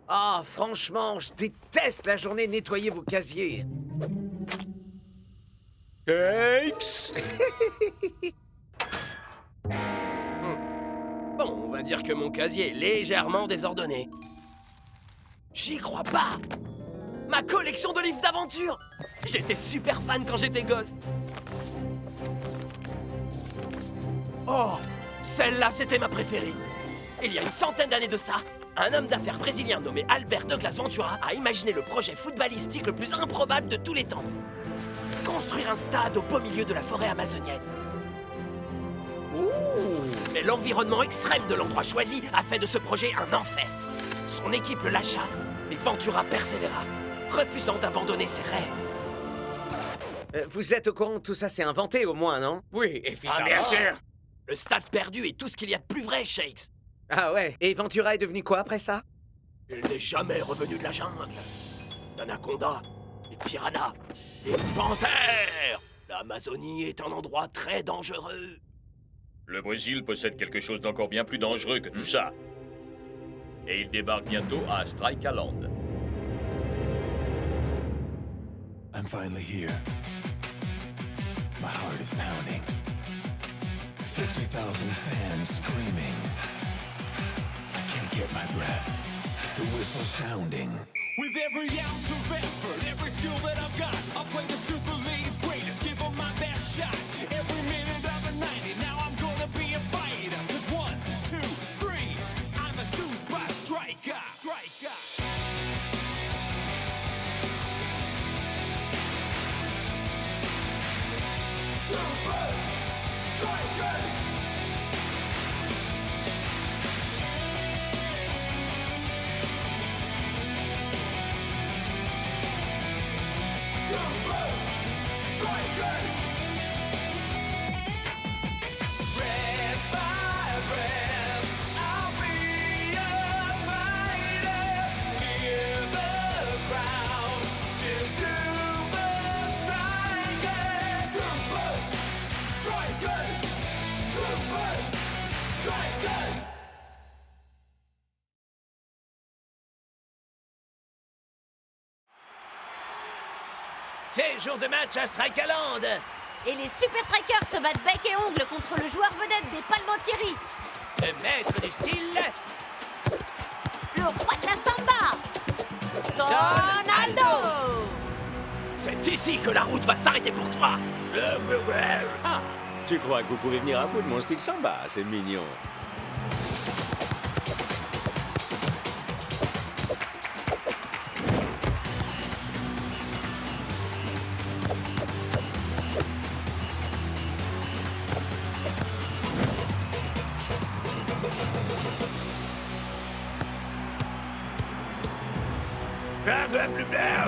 Ah, franchement, je déteste la journée nettoyer vos casiers. Cakes. Bon, on va dire que mon casier est légèrement désordonné. J'y crois pas! Ma collection de livres d'aventure! J'étais super fan quand j'étais gosse. Oh, celle-là, c'était ma préférée. Il y a une centaine d'années de ça, un homme d'affaires brésilien nommé Albert Douglas Ventura a imaginé le projet footballistique le plus improbable de tous les temps. Construire un stade au beau milieu de la forêt amazonienne. Mais l'environnement extrême de l'endroit choisi a fait de ce projet un enfer. Son équipe le lâcha, mais Ventura persévéra, refusant d'abandonner ses rêves. Vous êtes au courant que tout ça s'est inventé, au moins, non? Oui, évidemment. Ah, bien sûr! Le stade perdu est tout ce qu'il y a de plus vrai, Shakes. Ah ouais, et Ventura est devenu quoi après ça? Il n'est jamais revenu de la jungle. D'anacondas, des piranhas, des panthères. L'Amazonie est un endroit très dangereux. Le Brésil possède quelque chose d'encore bien plus dangereux que tout ça. Et il débarque bientôt à Strikaland. I'm finally here. My heart is pounding. 50,000 fans screaming. I can't get my breath. The whistle sounding. With every ounce of effort, every skill that I've got, I'll play the Super League's greatest, give 'em my best shot. Every minute of the 90, now I'm gonna be a fighter. 'Cause 1, 2, 3, I'm a super striker. Super Strikers! Super Strikers! Red by red, I'll be a fighter. Hear the crowd cheer Super Strikers! Super Strikers! Super Strikers! C'est jour de match à Strikaland. Et les Super Strikers se battent bec et ongle contre le joueur vedette des Palmentieri, Le maître du style, le roi de la samba, Donaldo. C'est ici que la route va s'arrêter pour toi. Ah, tu crois que vous pouvez venir à bout de mon style samba? C'est mignon.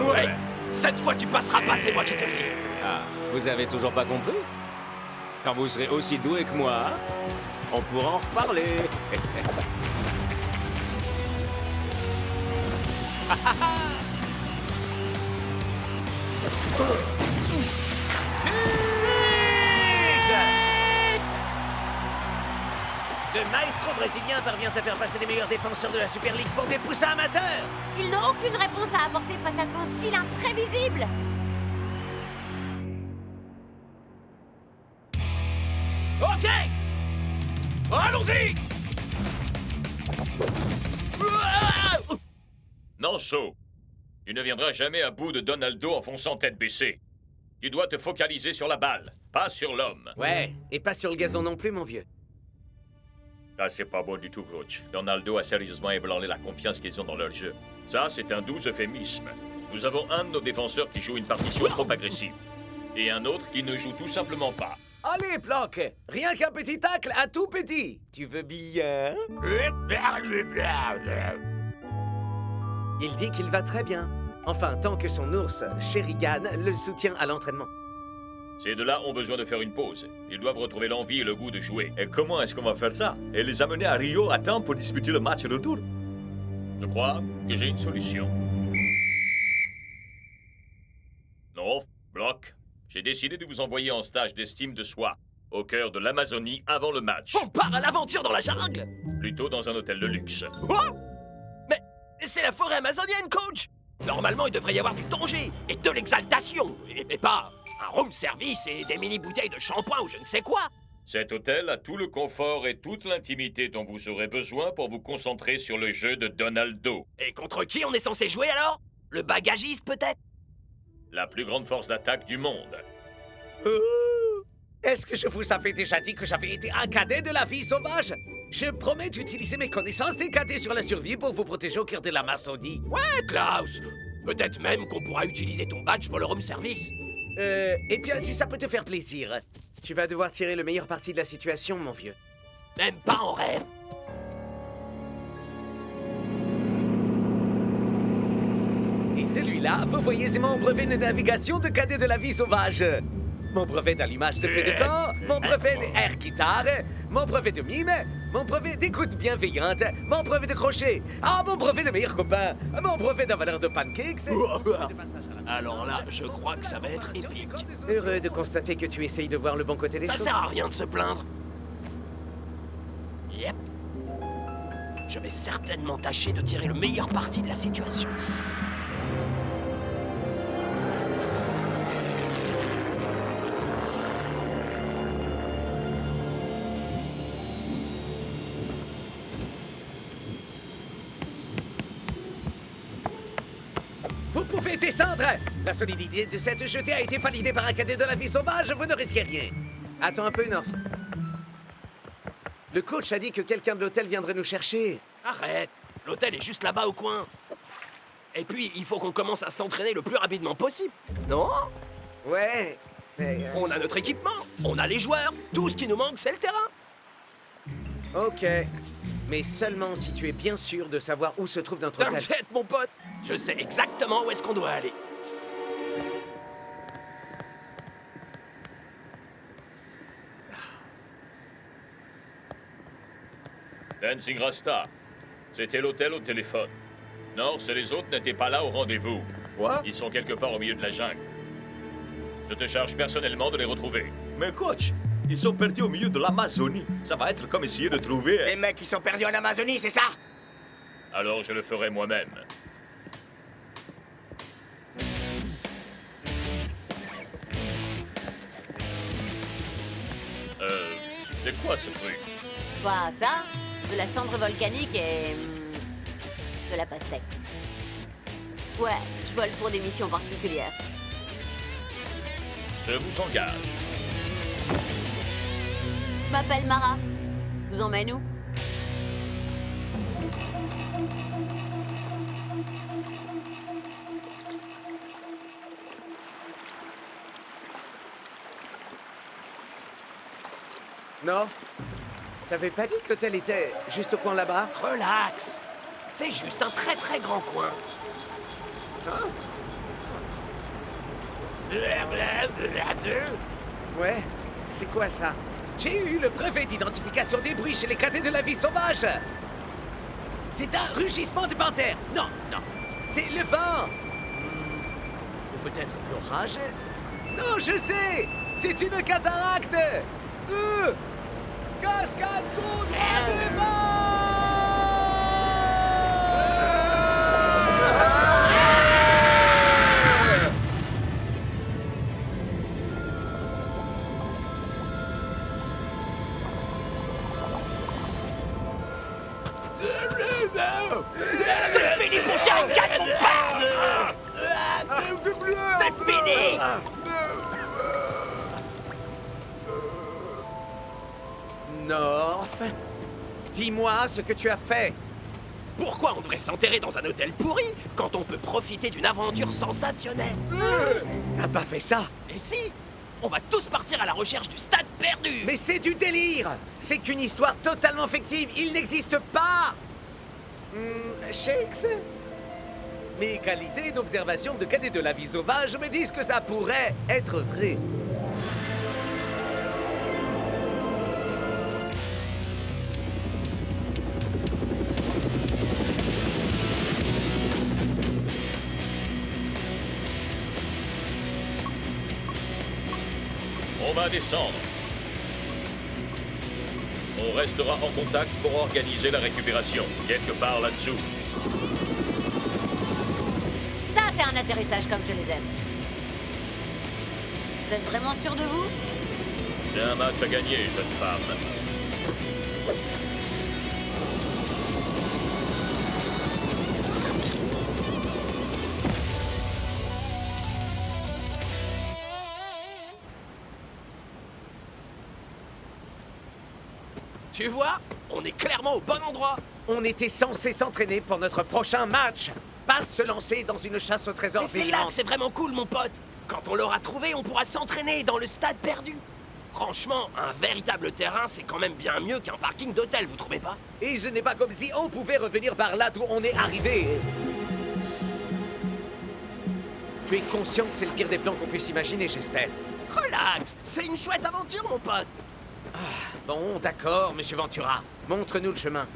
Ouais, cette fois tu passeras pas, c'est moi qui te le dis. Ah, vous avez toujours pas compris? Quand vous serez aussi doué que moi, on pourra en reparler. le maestro brésilien parvient à faire passer les meilleurs défenseurs de la Super League pour des poussins amateurs. Ils n'ont aucune réponse à apporter face à son style imprévisible. Ok! Allons-y! Non, So. Tu ne viendras jamais à bout de Donaldo en fonçant tête baissée. Tu dois te focaliser sur la balle, pas sur l'homme. Ouais, et pas sur le gazon non plus, mon vieux. Ça, c'est pas bon du tout, coach. Donaldo a sérieusement ébranlé la confiance qu'ils ont dans leur jeu. Ça, c'est un doux euphémisme. Nous avons un de nos défenseurs qui joue une partition trop agressive. Et un autre qui ne joue tout simplement pas. Allez, Planck, rien qu'un petit tacle à tout petit. Tu veux bien? Il dit qu'il va très bien. Enfin, tant que son ours, Sherigan, le soutient à l'entraînement. Ces deux-là ont besoin de faire une pause. Ils doivent retrouver l'envie et le goût de jouer. Et comment est-ce qu'on va faire ça? Et les amener à Rio à temps pour disputer le match retour? Je crois que j'ai une solution. Non, Block. J'ai décidé de vous envoyer en stage d'estime de soi, au cœur de l'Amazonie avant le match. On part à l'aventure dans la jungle! Plutôt dans un hôtel de luxe. Oh! C'est la forêt amazonienne, coach! Normalement, il devrait y avoir du danger et de l'exaltation, et pas un room service et des mini-bouteilles de shampoing ou je ne sais quoi. Cet hôtel a tout le confort et toute l'intimité dont vous aurez besoin pour vous concentrer sur le jeu de Donaldo. Et contre qui on est censé jouer alors? Le bagagiste peut-être? La plus grande force d'attaque du monde. Est-ce que je vous avais déjà dit que j'avais été un cadet de la vie sauvage? Je promets d'utiliser mes connaissances des cadets sur la survie pour vous protéger au cœur de l'Amazonie. Ouais, Klaus! Peut-être même qu'on pourra utiliser ton badge pour le room service. Et bien, si ça peut te faire plaisir, tu vas devoir tirer le meilleur parti de la situation, mon vieux. Même pas en rêve. Et celui-là, vous voyez, c'est mon brevet de navigation de cadet de la vie sauvage. Mon brevet d'allumage de feu de camp, mon brevet d'air guitare, mon brevet de mime, mon brevet d'écoute bienveillante, mon brevet de crochet, mon brevet de meilleur copain, mon brevet d'avaleur de pancakes. Alors là, je crois que ça va être épique. Heureux de constater que tu essayes de voir le bon côté des Ça choses. sert à rien de se plaindre. Yep. Je vais certainement tâcher de tirer le meilleur parti de la situation. Vous pouvez descendre! La solidité de cette jetée a été validée par un cadet de la vie sauvage, vous ne risquez rien. Attends un peu, North. Le coach a dit que quelqu'un de l'hôtel viendrait nous chercher. Arrête. L'hôtel est juste là-bas au coin. Et puis, il faut qu'on commence à s'entraîner le plus rapidement possible. Non? Ouais, mais... On a notre équipement, on a les joueurs. Tout ce qui nous manque, c'est le terrain. Ok. Mais seulement si tu es bien sûr de savoir où se trouve notre hôtel. T'inquiète, mon pote. Je sais exactement où est-ce qu'on doit aller. Dancing Rasta, c'était l'hôtel au téléphone. Norse et les autres n'étaient pas là au rendez-vous. Quoi? Ils sont quelque part au milieu de la jungle. Je te charge personnellement de les retrouver. Mais coach, ils sont perdus au milieu de l'Amazonie. Ça va être comme essayer de trouver... Les mecs qui sont perdus en Amazonie, c'est ça? Alors je le ferai moi-même. C'est quoi ce truc? Quoi, ça? De la cendre volcanique et... de la pastèque. Ouais, je vole pour des missions particulières. Je vous engage. Je m'appelle Mara. Vous emmène où? North, t'avais pas dit que l'hôtel était juste au coin là-bas? Relax. C'est juste un très très grand coin. Hein? Ouais, c'est quoi ça? J'ai eu le brevet d'identification des bruits chez les cadets de la vie sauvage. C'est un rugissement de panthère. Non, non, c'est le vent. Ou peut-être l'orage? Non, je sais. C'est une cataracte. Cascade contre le vent. C'est fini pour Sharingan, mon père! C'est fini! North, dis-moi ce que tu as fait. Pourquoi on devrait s'enterrer dans un hôtel pourri quand on peut profiter d'une aventure sensationnelle? T'as pas fait ça? Et si? On va tous partir à la recherche du stade perdu! Mais c'est du délire. C'est qu'une histoire totalement fictive. Il n'existe pas. Shakes? Mes qualités d'observation de cadet de la vie sauvage me disent que ça pourrait être vrai. On va descendre. On restera en contact pour organiser la récupération, quelque part là-dessous. c'est un atterrissage comme je les aime. Vous êtes vraiment sûr de vous? J'ai un match à gagner, jeune femme. Tu vois? On est clairement au bon endroit. On était censé s'entraîner pour notre prochain match, pas se lancer dans une chasse au trésor Mais c'est là que délirante. c'est vraiment cool, mon pote. Quand on l'aura trouvé, on pourra s'entraîner dans le stade perdu. Franchement, un véritable terrain, c'est quand même bien mieux qu'un parking d'hôtel, vous trouvez pas? Et ce n'est pas comme si on pouvait revenir par là d'où on est arrivé. Tu es conscient que c'est le pire des plans qu'on puisse imaginer, j'espère. Relax, c'est une chouette aventure, mon pote. Bon, d'accord, monsieur Ventura. Montre-nous le chemin.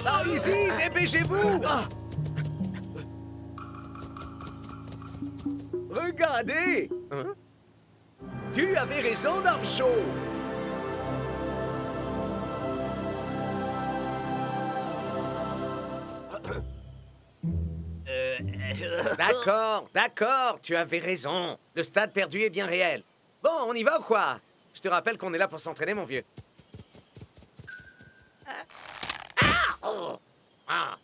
Ah, ici, dépêchez-vous! Regardez! Hein? Tu avais raison, Darkshaw! D'accord, d'accord, tu avais raison. Le stade perdu est bien réel. Bon, on y va ou quoi? Je te rappelle qu'on est là pour s'entraîner, mon vieux. Oh. Ah.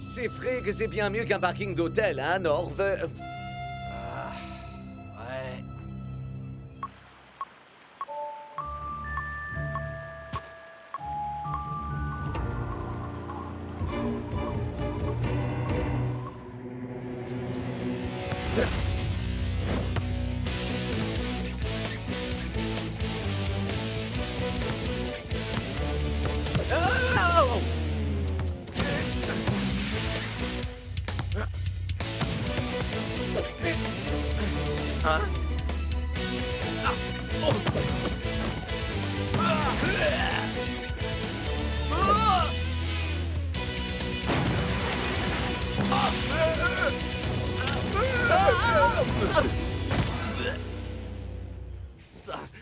C'est vrai que c'est bien mieux qu'un parking d'hôtel, hein, Norv? Ouais. Oh! Hein?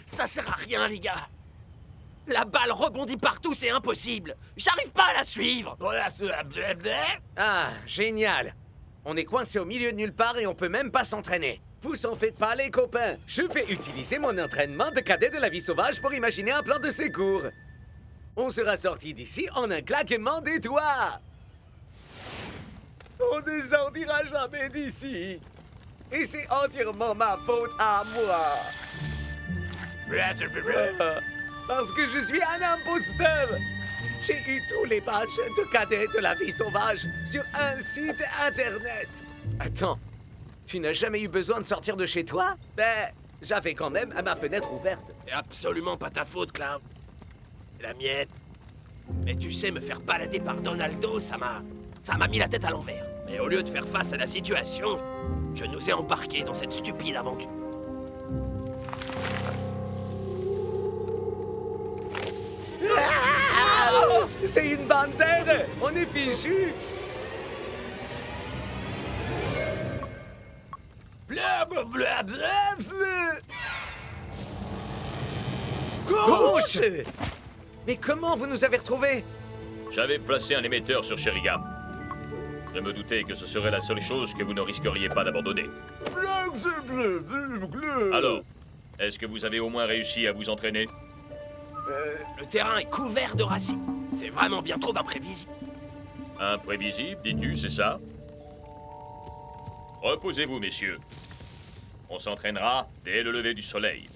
Ça sert à rien, les gars. La balle rebondit partout, c'est impossible. J'arrive pas à la suivre. Ah, génial! On est coincé au milieu de nulle part et on peut même pas s'entraîner. Vous en faites pas, les copains. Je vais utiliser mon entraînement de cadet de la vie sauvage pour imaginer un plan de secours. On sera sorti d'ici en un claquement des doigts. On ne sortira jamais d'ici. Et c'est entièrement ma faute à moi. Parce que je suis un imposteur. J'ai eu tous les badges de cadet de la vie sauvage sur un site internet. Attends, tu n'as jamais eu besoin de sortir de chez toi? Ben, j'avais quand même ma fenêtre ouverte. C'est absolument pas ta faute, Clown. C'est la mienne. Mais tu sais, me faire balader par Donaldo, ça m'a mis la tête à l'envers. Mais au lieu de faire face à la situation, je nous ai embarqués dans cette stupide aventure. C'est une bannière! On est fichu! Gauche! Mais comment vous nous avez retrouvés? J'avais placé un émetteur sur Sherigam. Je me doutais que ce serait la seule chose que vous ne risqueriez pas d'abandonner. Alors, est-ce que vous avez au moins réussi à vous entraîner? Le terrain est couvert de racines. C'est vraiment bien trop imprévisible. Imprévisible, dis-tu, c'est ça? Reposez-vous, messieurs. On s'entraînera dès le lever du soleil.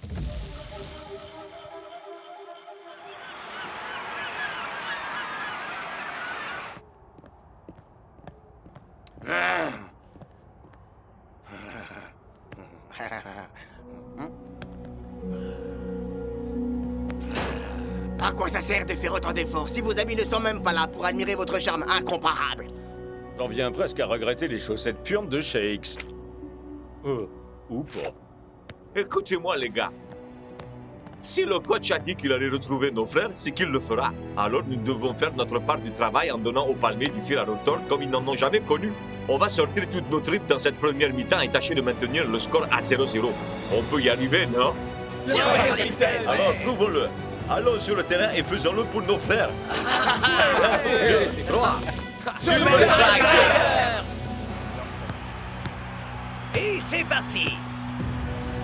À quoi ça sert de faire autant d'efforts si vos amis ne sont même pas là pour admirer votre charme incomparable? J'en viens presque à regretter les chaussettes puantes de Shakes. Ou pas. Écoutez-moi, les gars. Si le coach a dit qu'il allait retrouver nos frères, c'est qu'il le fera. Alors nous devons faire notre part du travail en donnant aux palmiers du fil à retordre comme ils n'en ont jamais connu. On va sortir toute notre tripes dans cette première mi-temps et tâcher de maintenir le score à 0-0. On peut y arriver, non? Alors, prouvons-le. Allons sur le terrain et faisons-le pour nos frères. 1, 2, 3. Super Strikers! Et c'est parti!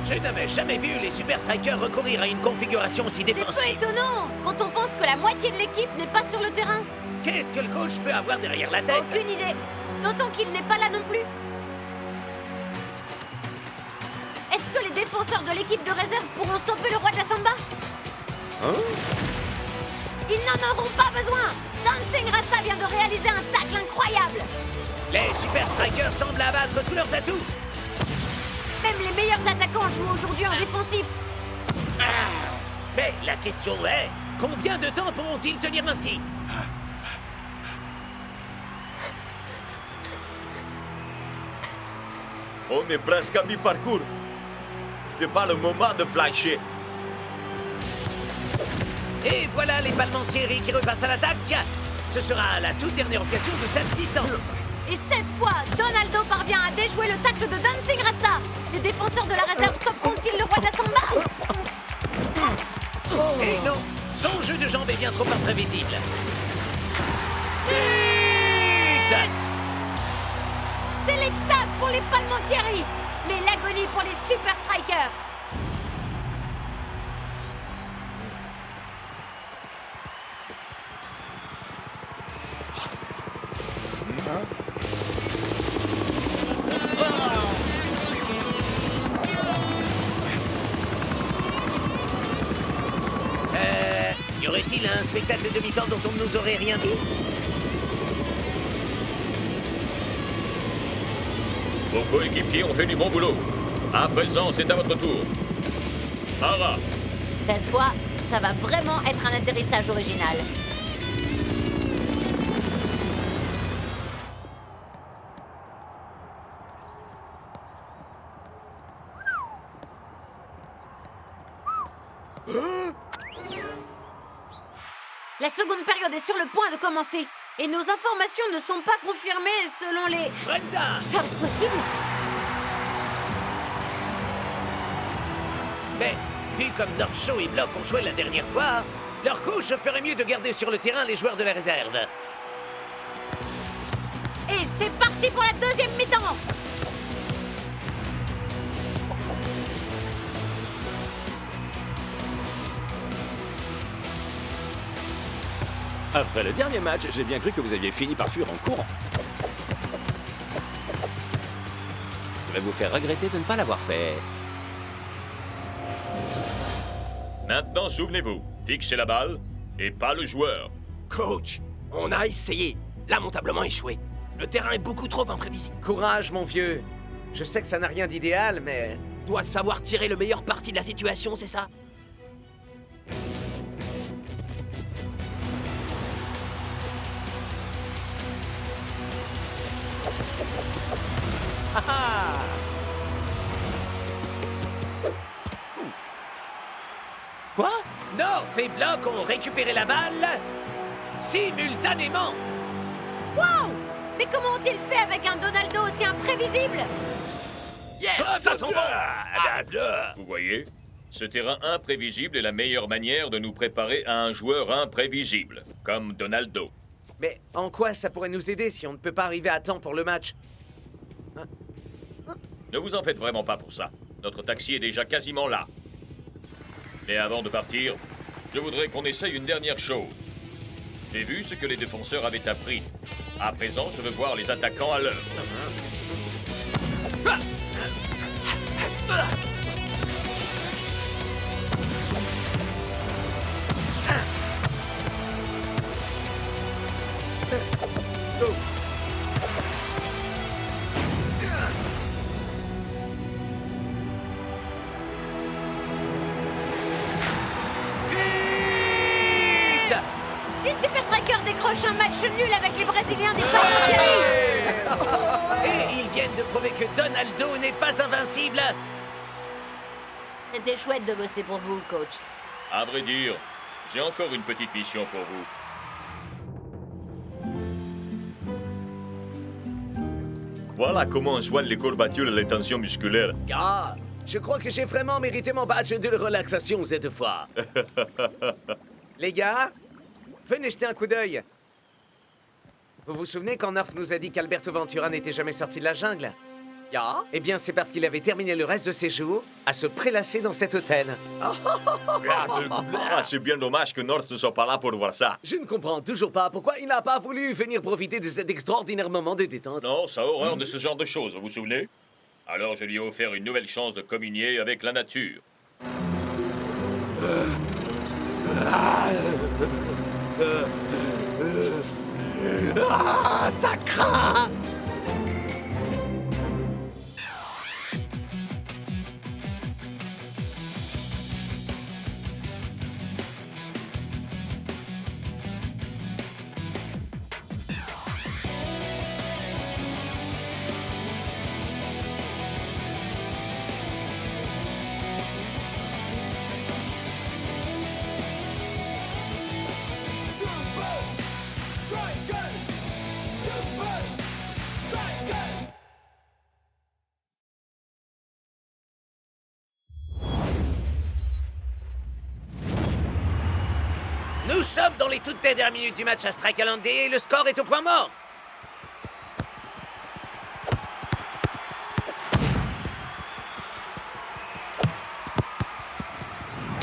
Je n'avais jamais vu les Super Strikers recourir à une configuration si C'est peu défensive. étonnant quand on pense que la moitié de l'équipe n'est pas sur le terrain. Qu'est-ce que le coach peut avoir derrière la tête? Aucune idée. D'autant qu'il n'est pas là non plus. Est-ce que les défenseurs de l'équipe de réserve pourront stopper le roi de la samba? Ils n'en auront pas besoin. Dancing Rasta vient de réaliser un tacle incroyable. Les Super Strikers semblent abattre tous leurs atouts. Même les meilleurs attaquants jouent aujourd'hui en défensif. Mais la question est, combien de temps pourront-ils tenir ainsi? On est presque à mi-parcours. C'est pas le moment de flasher. Et voilà les Palmentieri qui repassent à l'attaque. Ce sera la toute dernière occasion de cette mi-temps. Et cette fois, Donaldo parvient à déjouer le tacle de Dancing Rasta. Les défenseurs de la réserve stopperont-ils le roi de la samba? Et non, son jeu de jambes est bien trop imprévisible. Vite! C'est l'extase pour les Palmentieri, mais l'agonie pour les Super Strikers. Y aurait-il un spectacle de mi-temps dont on ne nous aurait rien dit? Vos coéquipiers ont fait du bon boulot. À présent, c'est à votre tour. Ara, Cette fois, ça va vraiment être un atterrissage original. La seconde période est sur le point de commencer. Et nos informations ne sont pas confirmées selon les... Brenda! Serait-ce possible? Mais, vu comme North Show et Block ont joué la dernière fois, leur coach ferait mieux de garder sur le terrain les joueurs de la réserve. Et c'est parti pour la deuxième mi-temps. Après le dernier match, j'ai bien cru que vous aviez fini par fuir en courant. Je vais vous faire regretter de ne pas l'avoir fait. maintenant, souvenez-vous, fixez la balle et pas le joueur. Coach, on a essayé. Lamentablement échoué. Le terrain est beaucoup trop imprévisible. Courage, mon vieux. Je sais que ça n'a rien d'idéal, mais... Dois savoir tirer le meilleur parti de la situation, c'est ça? Quoi? North et Block ont récupéré la balle simultanément. Wow! Mais comment ont-ils fait avec un Donaldo aussi imprévisible? Ça sent Vous voyez, ce terrain imprévisible est la meilleure manière de nous préparer à un joueur imprévisible, comme Donaldo. Mais en quoi ça pourrait nous aider si on ne peut pas arriver à temps pour le match? Ne vous en faites vraiment pas pour ça. Notre taxi est déjà quasiment là. Mais avant de partir, je voudrais qu'on essaye une dernière chose. J'ai vu ce que les défenseurs avaient appris. À présent, je veux voir les attaquants à l'œuvre. Vite! Les Super Strikers décrochent un match nul avec les Brésiliens des Charpentiers. Et ils viennent de prouver que Donaldo n'est pas invincible. C'était chouette de bosser pour vous, coach. À vrai dire, j'ai encore une petite mission pour vous. Voilà comment on soigne les courbatures et les tensions musculaires. Ah, je crois que j'ai vraiment mérité mon badge de relaxation cette fois. Les gars, venez jeter un coup d'œil. Vous vous souvenez quand North nous a dit qu'Alberto Ventura n'était jamais sorti de la jungle? Ja? Eh bien, c'est parce qu'il avait terminé le reste de ses jours à se prélasser dans cet hôtel. Ah, c'est bien dommage que North ne soit pas là pour voir ça. Je ne comprends toujours pas pourquoi il n'a pas voulu venir profiter de cet extraordinaire moment de détente. Non, ça a horreur de ce genre de choses, vous vous souvenez? Alors je lui ai offert une nouvelle chance de communier avec la nature. Ah, ça craint! Nous sommes dans les toutes dernières minutes du match à Strikeland et le score est au point mort.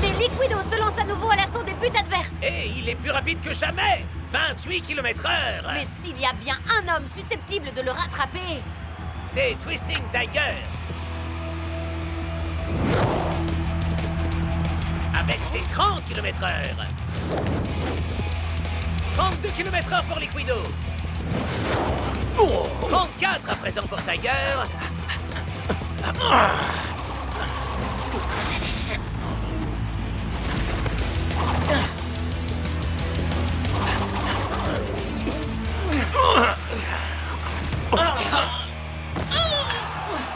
Mais Liquido se lance à nouveau à l'assaut des buts adverses. Et il est plus rapide que jamais. 28 km/h. Mais s'il y a bien un homme susceptible de le rattraper... C'est Twisting Tiger. Avec ses 30 km/h. 32 km/h pour Liquido. 34 à présent pour Tiger.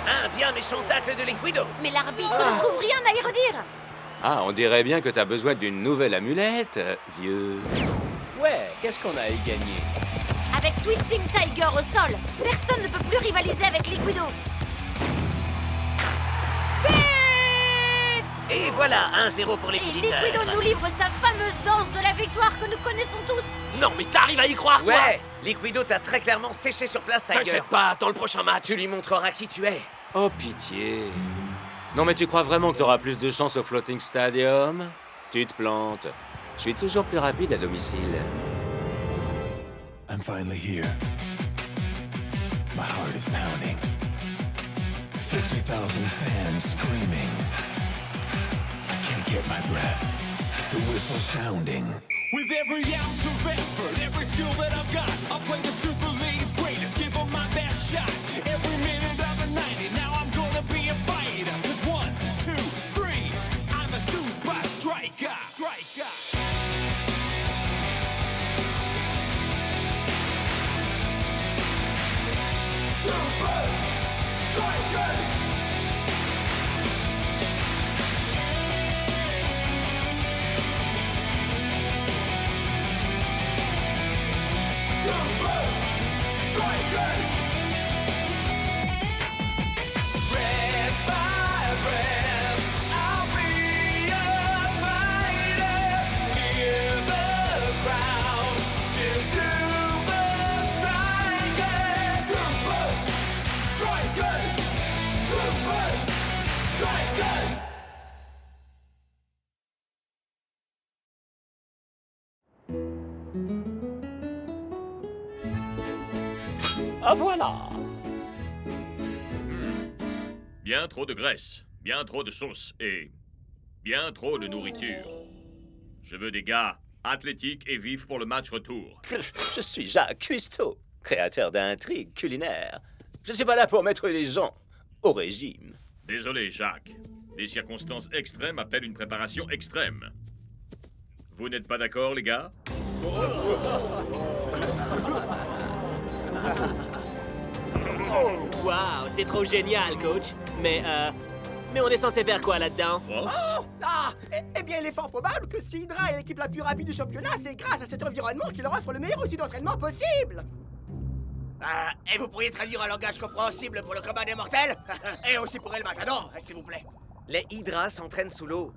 Un bien méchant tacle de Liquido. Mais l'arbitre ne trouve rien à y redire. Ah, on dirait bien que t'as besoin d'une nouvelle amulette, vieux. Ouais, qu'est-ce qu'on a à y gagner? Avec Twisting Tiger au sol, personne ne peut plus rivaliser avec Liquido. Et voilà, 1-0 pour les Et visiteurs. Liquido nous livre sa fameuse danse de la victoire que nous connaissons tous. Non, mais t'arrives à y croire, toi? Ouais, Liquido t'a très clairement séché sur place, Tiger. T'inquiète pas, attends le prochain match. Tu lui montreras qui tu es. Oh, pitié. Non, mais tu crois vraiment que t'auras plus de chance au Floating Stadium? Tu te plantes. Je suis toujours plus rapide à domicile. I'm finally here. My heart is pounding. 50,000 fans screaming. I can't get my breath. The whistle sounding. With every ounce of effort, every skill that I've got, I'll play the Super League's greatest, give them my best shot. Every minute of the 90, now I'm gonna be a fighter. 'Cause 1, 2, 3, I'm a super striker. Super Strikers! Super Strikers! La voilà. Bien trop de graisse, bien trop de sauce et bien trop de nourriture. Je veux des gars athlétiques et vifs pour le match retour. Je suis Jacques Cousteau, créateur d'intrigues culinaires. Je ne suis pas là pour mettre les gens au régime. Désolé, Jacques. Des circonstances extrêmes appellent une préparation extrême. Vous n'êtes pas d'accord, les gars? Waouh, c'est trop génial, coach. Mais on est censé faire quoi là-dedans? Prof? Eh bien, il est fort probable que si Hydra est l'équipe la plus rapide du championnat, c'est grâce à cet environnement qui leur offre le meilleur outil d'entraînement possible. Et vous pourriez traduire un langage compréhensible pour le combat des mortels? Et aussi pour El Matador, s'il vous plaît. Les hydras s'entraînent sous l'eau.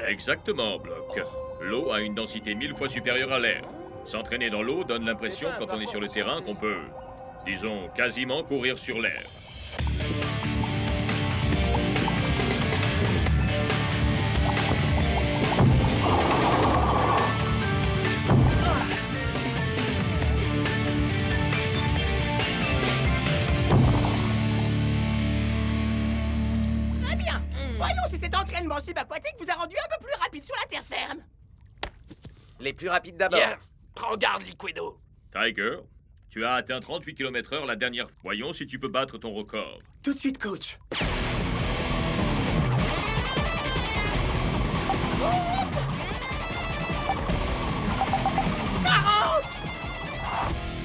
Exactement, Block. L'eau a une densité 1000 fois supérieure à l'air. S'entraîner dans l'eau donne l'impression, quand on est sur le terrain, qu'on peut, disons, quasiment courir sur l'air. Très bien. Voyons si cet entraînement subaquatique vous a rendu un peu plus rapide sur la terre ferme. Les plus rapides d'abord. Bien. Prends garde, Liquido. Tiger, tu as atteint 38 km/h la dernière fois. Voyons si tu peux battre ton record. Tout de suite, coach.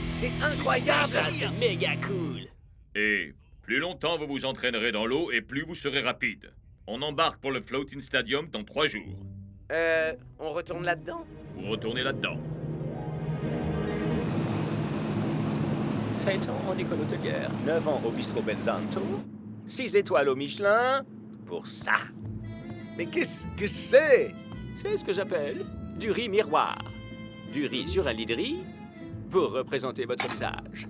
C'est incroyable! Ça, c'est méga cool. Et plus longtemps vous vous entraînerez dans l'eau et plus vous serez rapide. On embarque pour le Floating Stadium dans 3 jours. On retourne là-dedans? Vous retournez là-dedans. Satan Nicolo Teguer, 9 ans au bistrot Belzanto, 6 étoiles au Michelin, pour ça. Mais qu'est-ce que c'est? C'est ce que j'appelle du riz miroir. Du riz sur un lit de riz pour représenter votre visage.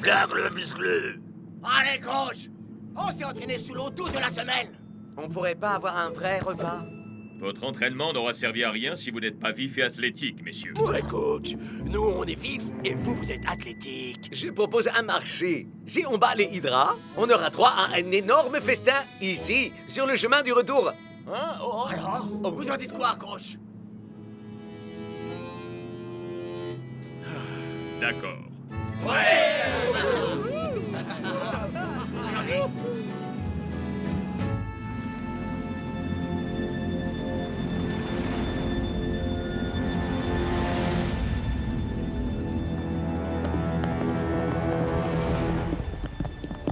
Blague le musclé. Allez, coach. On s'est entraîné sous l'eau toute la semaine. On pourrait pas avoir un vrai repas? Votre entraînement n'aura servi à rien si vous n'êtes pas vif et athlétique, messieurs. Ouais, coach. Nous, on est vifs et vous, vous êtes athlétiques. Je propose un marché. Si on bat les hydras, on aura droit à un énorme festin ici, sur le chemin du retour. Hein? Oh, alors? Vous en dites quoi, coach? D'accord.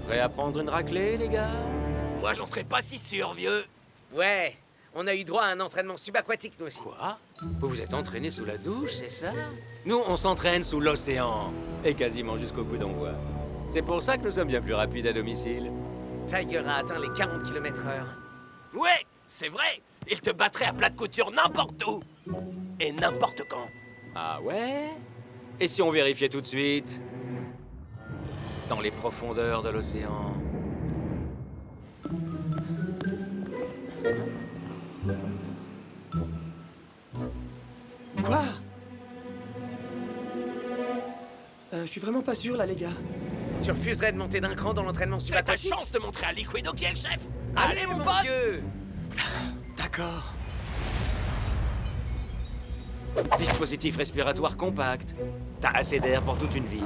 Prêt à prendre une raclée, les gars? Moi, j'en serais pas si sûr, vieux. Ouais, on a eu droit à un entraînement subaquatique, nous aussi. Quoi? Vous vous êtes entraîné sous la douche, c'est ça? Nous, on s'entraîne sous l'océan, et quasiment jusqu'au coup d'envoi. C'est pour ça que nous sommes bien plus rapides à domicile. Tiger a atteint les 40 km/h. Ouais, c'est vrai. Il te battrait à plat de couture n'importe où. Et n'importe quand. Ah ouais? Et si on vérifiait tout de suite? Dans les profondeurs de l'océan. Quoi? Je suis vraiment pas sûr, là, les gars. Tu refuserais de monter d'un cran dans l'entraînement C'est ta subaquatique? chance de montrer à Liquido qui est le chef. Allez, mon pote. vieux! D'accord. Dispositif respiratoire compact. T'as assez d'air pour toute une vie.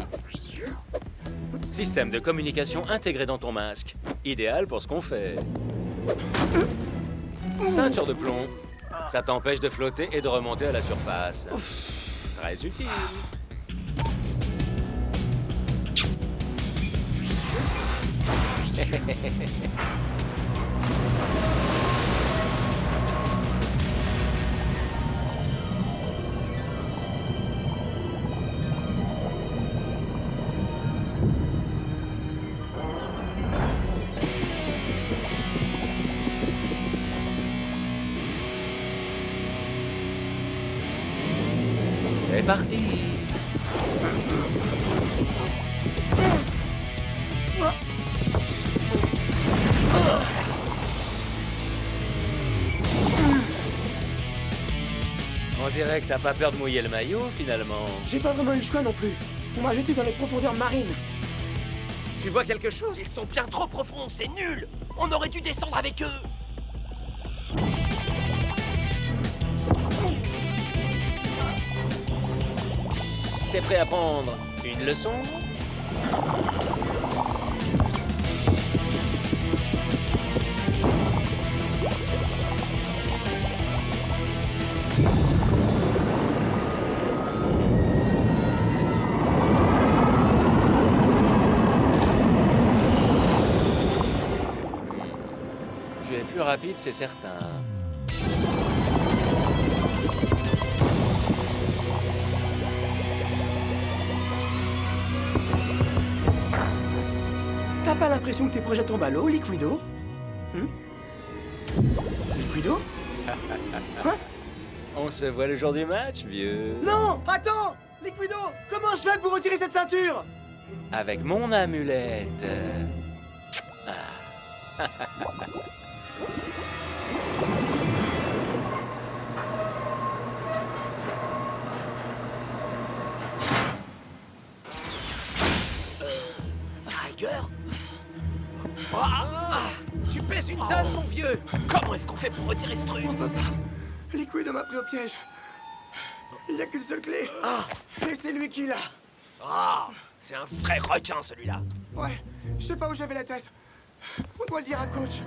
Système de communication intégré dans ton masque. Idéal pour ce qu'on fait. Ceinture de plomb. Ça t'empêche de flotter et de remonter à la surface. Très utile. C'est parti. On dirait que t'as pas peur de mouiller le maillot, finalement. J'ai pas vraiment eu le choix non plus. On m'a jeté dans les profondeurs marines. Tu vois quelque chose? Ils sont bien trop profonds, c'est nul. On aurait dû descendre avec eux. T'es prêt à prendre une leçon? Tu es plus rapide, c'est certain. T'as pas l'impression que tes projets tombent à l'eau, Liquido? Liquido? On se voit le jour du match, vieux. Non! Attends! Liquido! Comment je fais pour retirer cette ceinture? Avec mon amulette. Tiger? Tu pèses une tonne, mon vieux! Comment est-ce qu'on fait pour retirer ce truc? On peut pas. Liquido m'a pris au piège. Il n'y a qu'une seule clé. Et c'est lui qui l'a. Ah, c'est un vrai requin, celui-là. Ouais, je sais pas où j'avais la tête. On doit le dire à coach.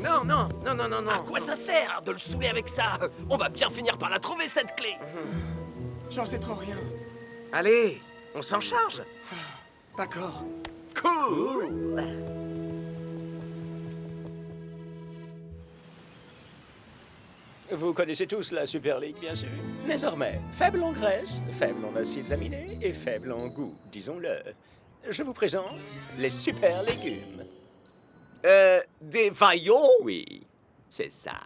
Non, non, non, non, non, non. À quoi ça sert de le saouler avec ça? On va bien finir par la trouver, cette clé. J'en sais trop rien. Allez, on s'en charge. D'accord. Cool! Vous connaissez tous la Super League, bien sûr. Désormais, faible en graisse, faible en acides aminés et faible en goût, disons-le. Je vous présente les super légumes. Des vaillots? Oui, c'est ça.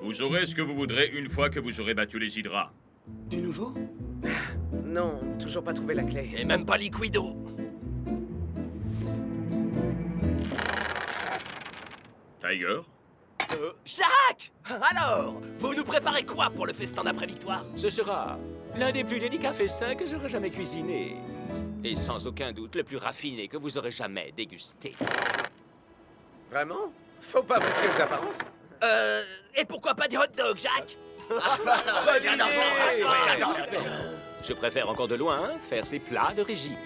Vous aurez ce que vous voudrez une fois que vous aurez battu les hydras. Du nouveau? Non, toujours pas trouvé la clé. Et même pas Liquido. Tiger? Jacques! Alors, vous nous préparez quoi pour le festin d'après-victoire? Ce sera l'un des plus délicats festins que j'aurai jamais cuisiné. Et sans aucun doute le plus raffiné que vous aurez jamais dégusté. Vraiment? Faut pas vous fier aux apparences. Et pourquoi pas des hot dogs, Jacques? Je préfère encore de loin faire ces plats de régime.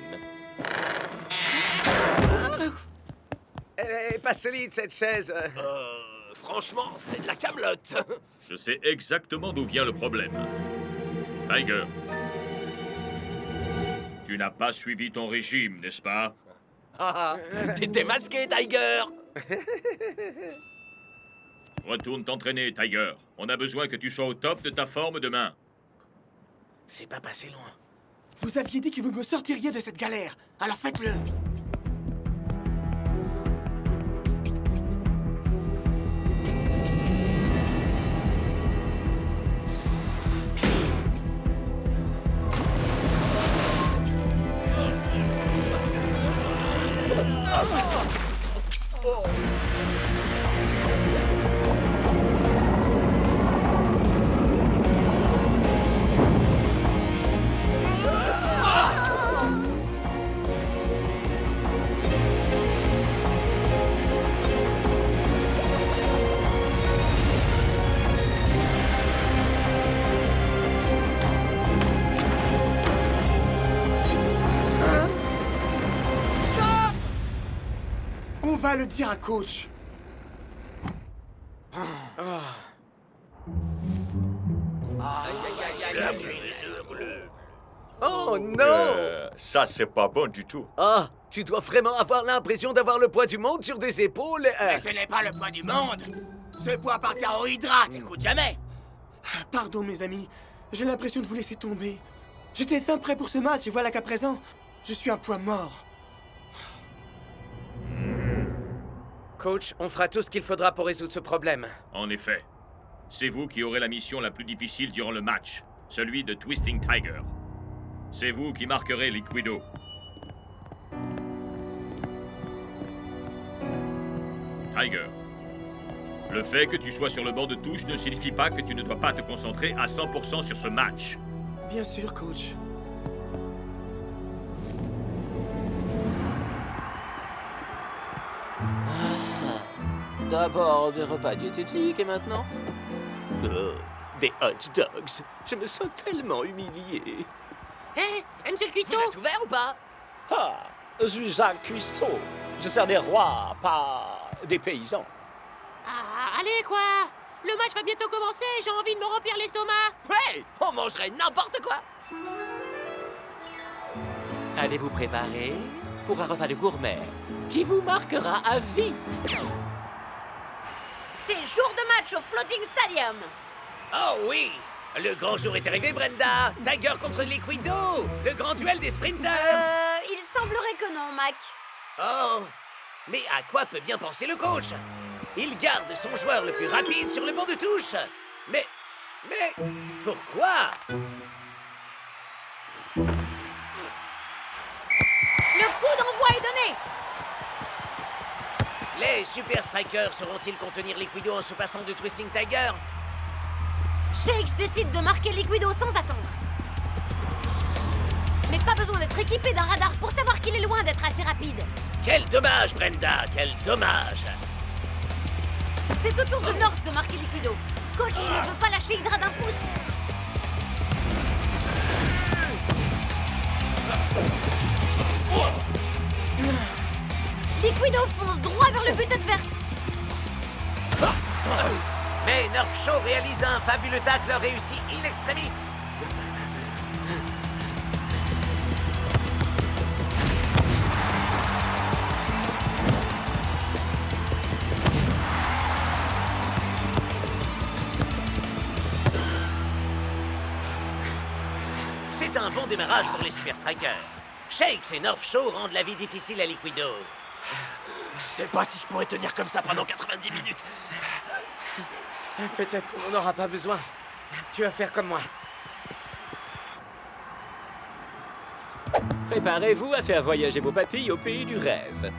Elle est pas solide, cette chaise. Franchement, c'est de la camelote. Je sais exactement d'où vient le problème. Tiger. Tu n'as pas suivi ton régime, n'est-ce pas? T'étais masqué, Tiger. Retourne t'entraîner, Tiger. On a besoin que tu sois au top de ta forme demain. C'est pas passé loin. Vous aviez dit que vous me sortiriez de cette galère. Alors faites-le. On va le dire à coach. Oh non! Ça, c'est pas bon du tout. Ah, tu dois vraiment avoir l'impression d'avoir le poids du monde sur des épaules. Mais ce n'est pas le poids du monde. Ce poids appartient aux Hydra, t'écoutes jamais. Pardon, mes amis. J'ai l'impression de vous laisser tomber. J'étais fin prêt pour ce match et voilà qu'à présent, je suis un poids mort. Coach, on fera tout ce qu'il faudra pour résoudre ce problème. En effet. C'est vous qui aurez la mission la plus difficile durant le match, celui de Twisting Tiger. C'est vous qui marquerez Liquido. Tiger, Le fait que tu sois sur le banc de touche ne signifie pas que tu ne dois pas te concentrer à 100% sur ce match. Bien sûr, coach. D'abord des repas diététiques et maintenant des hot dogs. Je me sens tellement humilié. Hé, monsieur le Vous cuistot! êtes ouvert ou pas? Ah, je suis Jacques Cousteau. Je sers des rois, pas des paysans. Ah, allez, quoi! Le match va bientôt commencer, j'ai envie de me remplir l'estomac! Ouais, on mangerait n'importe quoi. Allez vous préparer pour un repas de gourmet qui vous marquera à vie. C'est jour de match au Floating Stadium. Oh oui! Le grand jour est arrivé, Brenda! Tiger contre Liquido! Le grand duel des sprinters! Il semblerait que non, Mac. Oh! Mais à quoi peut bien penser le coach? Il garde son joueur le plus rapide sur le banc de touche! Mais pourquoi? Le coup d'envoi est donné. Les Super Strikers sauront-ils contenir Liquido en se passant de Twisting Tiger? Shakes décide de marquer Liquido sans attendre. Mais pas besoin d'être équipé d'un radar pour savoir qu'il est loin d'être assez rapide. Quel dommage, Brenda! Quel dommage! C'est au tour de North de marquer Liquido. Coach ne veut pas lâcher Hydra d'un pouce. Liquido fonce droit vers le but adverse. Mais Nerf Show réalise un fabuleux tacle réussi in extremis. C'est un bon démarrage pour les Super Strikers. Shakes et Nerf Show rendent la vie difficile à Liquido. Je sais pas si je pourrais tenir comme ça pendant 90 minutes. Peut-être qu'on n'en aura pas besoin. Tu vas faire comme moi. Préparez-vous à faire voyager vos papilles au pays du rêve.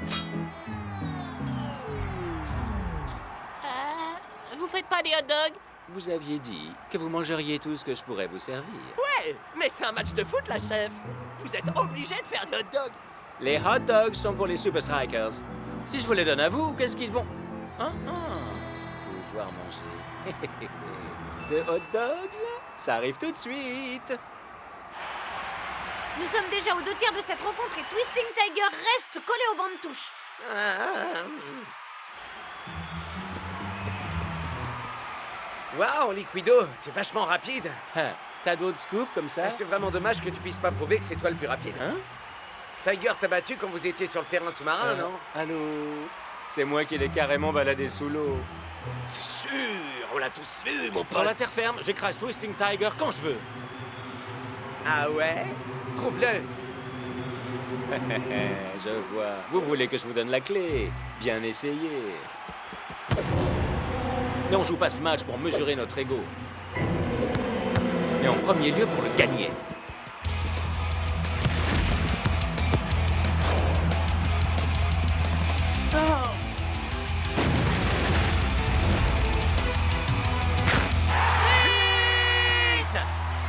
Vous faites pas des hot dogs? Vous aviez dit que vous mangeriez tout ce que je pourrais vous servir. Ouais, mais c'est un match de foot, la chef. Vous êtes obligé de faire des hot dogs. Les hot dogs sont pour les Super Strikers. Si je vous les donne à vous, qu'est-ce qu'ils vont pouvoir manger. De hot dogs? Ça arrive tout de suite. Nous sommes déjà aux 2 tiers de cette rencontre et Twisting Tiger reste collé au banc de touche. Waouh, Liquido, t'es vachement rapide. Hein, t'as d'autres scoops comme ça? C'est vraiment dommage que tu puisses pas prouver que c'est toi le plus rapide. Hein? Tiger t'a battu quand vous étiez sur le terrain sous-marin, non? Allô? C'est moi qui l'ai carrément baladé sous l'eau. C'est sûr, on l'a tous vu, mon Sur la pote. terre ferme, j'écrase Twisting Tiger quand je veux. Ah ouais? Prouve-le. Je vois. Vous voulez que je vous donne la clé? Bien essayé. Mais on joue pas ce match pour mesurer notre ego. Mais en premier lieu pour le gagner. Vite!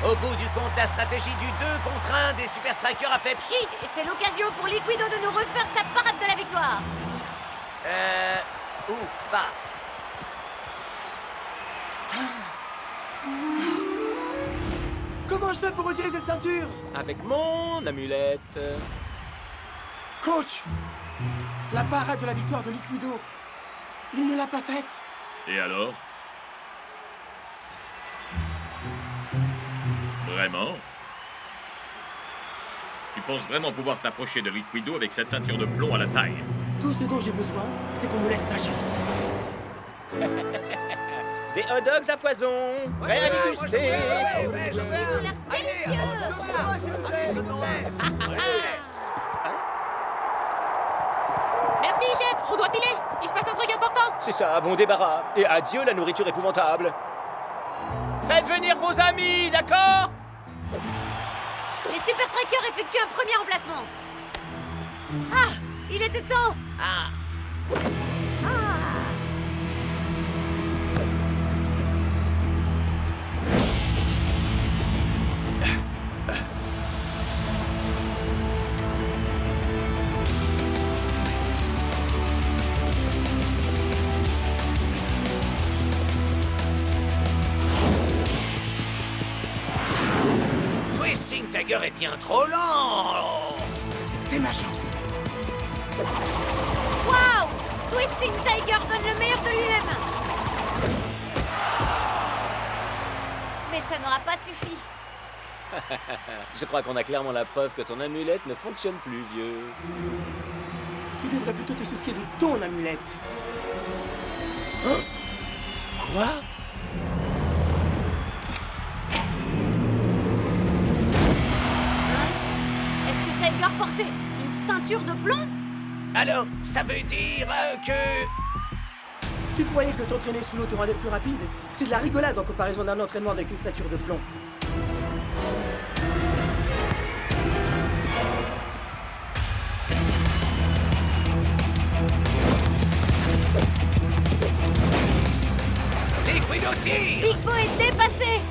Au bout du compte, la stratégie du 2 contre 1 des Super Strikers a fait pchit! Et c'est l'occasion pour Liquido de nous refaire sa parade de la victoire. Ou pas. Comment je fais pour retirer cette ceinture? Avec mon amulette. Coach, la parade de la victoire de Liquido, il ne l'a pas faite. Et alors? Vraiment? Tu penses vraiment pouvoir t'approcher de Liquido avec cette ceinture de plomb à la taille? Tout ce dont j'ai besoin, c'est qu'on me laisse ma chance. Des hot dogs à foison. Prêts à déguster. Ils ont l'air délicieux. Merci, chef, on doit filer. Il se passe un truc important. C'est ça, bon débarras. Et adieu la nourriture épouvantable. Faites venir vos amis, d'accord? Les Super Strikers effectuent un premier emplacement. Ah, il était temps. Ah! Tiger est bien trop lent. C'est ma chance. Waouh! Twisting Tiger donne le meilleur de lui-même. Mais ça n'aura pas suffi. Je crois qu'on a clairement la preuve que ton amulette ne fonctionne plus, vieux. Tu devrais plutôt te soucier de ton amulette. Quoi? Est-ce que Tiger portait une ceinture de plomb? Alors, ça veut dire que... Tu croyais que t'entraîner sous l'eau te rendait plus rapide? C'est de la rigolade en comparaison d'un entraînement avec une ceinture de plomb. Liquido tire! Big Bo est dépassé.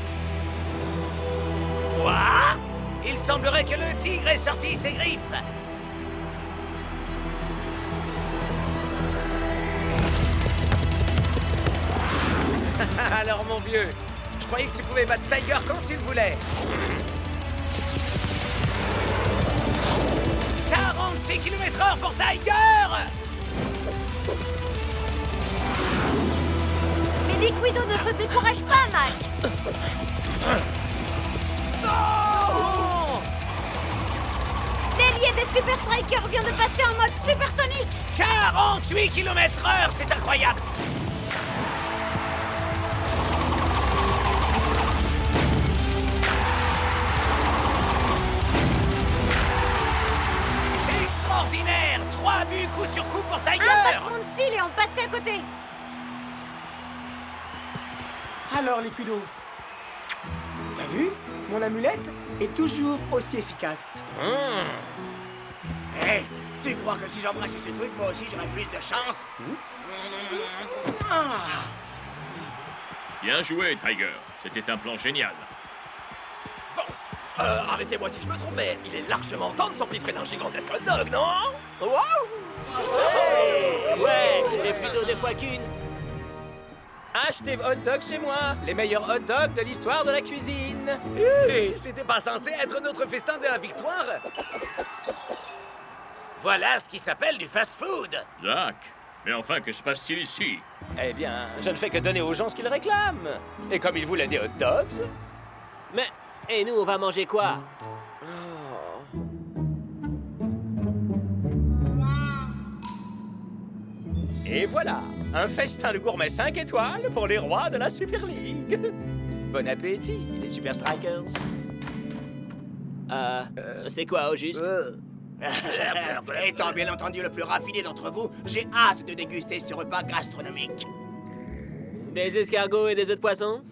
Quoi? Il semblerait que le tigre ait sorti ses griffes. Alors, mon vieux, je croyais que tu pouvais battre Tiger quand tu le voulais. 46 km/h pour Tiger! Mais Liquido ne se décourage pas, Mac. L'ailier des Super Strikers vient de passer en mode supersonique. 48 km/h, c'est incroyable! Extraordinaire! 3 buts coup sur coup pour Tiger! Impact Moonseal et on passait à côté. Alors, Liquido, t'as vu? Mon amulette est toujours aussi efficace. Hé, tu crois que si j'embrassais ce truc, moi aussi j'aurais plus de chance? Bien joué, Tiger. C'était un plan génial. Bon, arrêtez-moi si je me trompe, mais il est largement temps de s'empiffrer d'un gigantesque hot dog, non? Wow! Ouais, et plutôt deux fois qu'une. Achetez hot dog chez moi, les meilleurs hot dogs de l'histoire de la cuisine. Hey, c'était pas censé être notre festin de la victoire? Voilà ce qui s'appelle du fast-food. Jacques, mais enfin, que se passe-t-il ici? Eh bien, je ne fais que donner aux gens ce qu'ils réclament. Et comme ils voulaient des hot dogs... Mais, et nous, on va manger quoi? Et voilà, un festin de gourmet 5 étoiles pour les rois de la Super League. Bon appétit, les Super Strikers. C'est quoi au juste? Étant bien entendu le plus raffiné d'entre vous, j'ai hâte de déguster ce repas gastronomique. Des escargots et des œufs de poisson?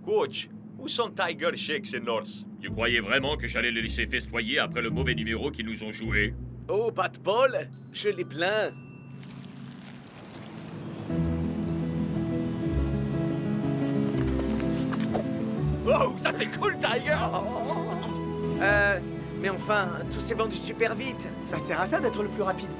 Coach, où sont Tiger, Shakes et North? Tu croyais vraiment que j'allais les laisser festoyer après le mauvais numéro qu'ils nous ont joué? Oh, pas de Paul, je les plains. Oh, ça c'est cool, Tiger! Mais enfin, tout s'est vendu super vite. Ça sert à ça d'être le plus rapide.